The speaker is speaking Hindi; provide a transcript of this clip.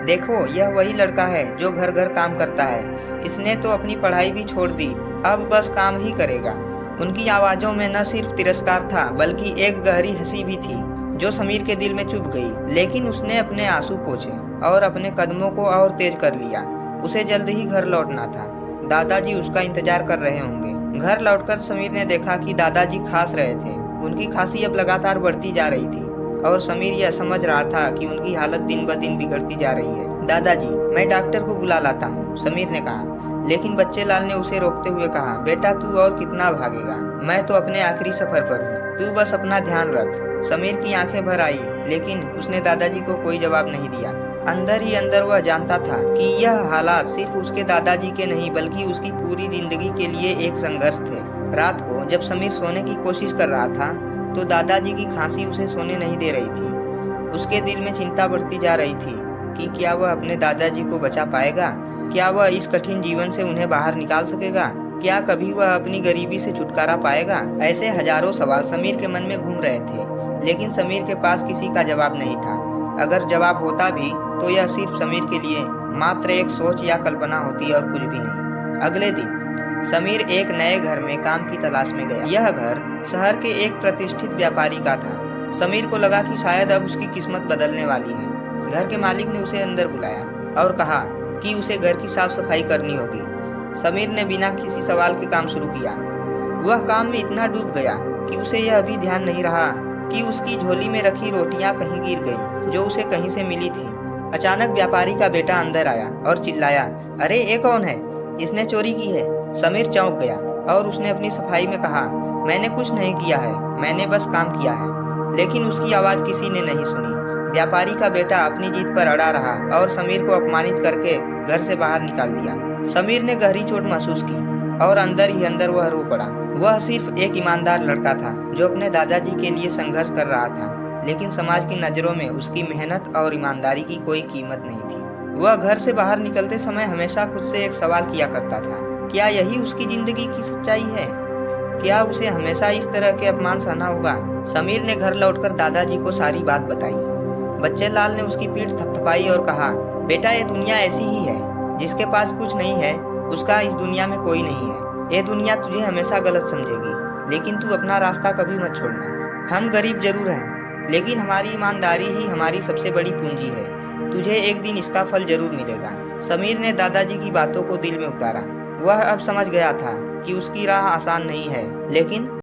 देखो, यह वही लड़का है जो घर घर काम करता है। इसने तो अपनी पढ़ाई भी छोड़ दी, अब बस काम ही करेगा। उनकी आवाजों में न सिर्फ तिरस्कार था बल्कि एक गहरी हंसी भी थी जो समीर के दिल में चुभ गई। लेकिन उसने अपने आंसू पोंछे और अपने कदमों को और तेज कर लिया। उसे जल्द ही घर लौटना था। दादाजी उसका इंतजार कर रहे होंगे। घर लौटकर समीर ने देखा कि दादाजी खांस रहे थे। उनकी खांसी अब लगातार बढ़ती जा रही थी और समीर यह समझ रहा था कि उनकी हालत दिन ब दिन बिगड़ती जा रही है। दादाजी, मैं डॉक्टर को बुला लाता हूँ, समीर ने कहा। लेकिन बच्चे लाल ने उसे रोकते हुए कहा, बेटा तू और कितना भागेगा? मैं तो अपने आखिरी सफर पर हूँ, तू बस अपना ध्यान रख। समीर की आंखें भर आई, लेकिन उसने दादाजी को कोई जवाब नहीं दिया। अंदर ही अंदर वह जानता था कि यह हालात सिर्फ उसके दादाजी के नहीं बल्कि उसकी पूरी जिंदगी के लिए एक संघर्ष थे। रात को जब समीर सोने की कोशिश कर रहा था तो दादाजी की खांसी उसे सोने नहीं दे रही थी। उसके दिल में चिंता बढ़ती जा रही थी कि क्या वह अपने दादाजी को बचा पाएगा, क्या वह इस कठिन जीवन से उन्हें बाहर निकाल सकेगा, क्या कभी वह अपनी गरीबी से छुटकारा पाएगा। ऐसे हजारों सवाल समीर के मन में घूम रहे थे, लेकिन समीर के पास किसी का जवाब नहीं था। अगर जवाब होता भी तो यह सिर्फ समीर के लिए मात्र एक सोच या कल्पना होती और कुछ भी नहीं। अगले दिन समीर एक नए घर में काम की तलाश में गया। यह घर शहर के एक प्रतिष्ठित व्यापारी का था। समीर को लगा कि शायद अब उसकी किस्मत बदलने वाली है। घर के मालिक ने उसे अंदर बुलाया और कहा कि उसे घर की साफ सफाई करनी होगी। समीर ने बिना किसी सवाल के काम शुरू किया। वह काम में इतना डूब गया कि उसे यह अभी ध्यान नहीं रहा कि उसकी झोली में रखी रोटियां कहीं गिर गई जो उसे कहीं से मिली थी। अचानक व्यापारी का बेटा अंदर आया और चिल्लाया, अरे ये कौन है? इसने चोरी की है। समीर चौंक गया और उसने अपनी सफाई में कहा, मैंने कुछ नहीं किया है, मैंने बस काम किया है। लेकिन उसकी आवाज किसी ने नहीं सुनी। व्यापारी का बेटा अपनी जीत पर अड़ा रहा और समीर को अपमानित करके घर से बाहर निकाल दिया। समीर ने गहरी चोट महसूस की और अंदर ही अंदर वह रो पड़ा। वह सिर्फ एक ईमानदार लड़का था जो अपने दादाजी के लिए संघर्ष कर रहा था, लेकिन समाज की नजरों में उसकी मेहनत और ईमानदारी की कोई कीमत नहीं थी। वह घर से बाहर निकलते समय हमेशा खुद से एक सवाल किया करता था, क्या यही उसकी जिंदगी की सच्चाई है? क्या उसे हमेशा इस तरह के अपमान सहना होगा? समीर ने घर लौटकर दादाजी को सारी बात बताई। बच्चे लाल ने उसकी पीठ थपथपाई और कहा, बेटा ये दुनिया ऐसी ही है, जिसके पास कुछ नहीं है उसका इस दुनिया में कोई नहीं है। ये दुनिया तुझे हमेशा गलत समझेगी, लेकिन तू अपना रास्ता कभी मत छोड़ना। हम गरीब जरूर हैं, लेकिन हमारी ईमानदारी ही हमारी सबसे बड़ी पूंजी है। तुझे एक दिन इसका फल जरूर मिलेगा। समीर ने दादाजी की बातों को दिल में उतारा। वह अब समझ गया था कि उसकी राह आसान नहीं है, लेकिन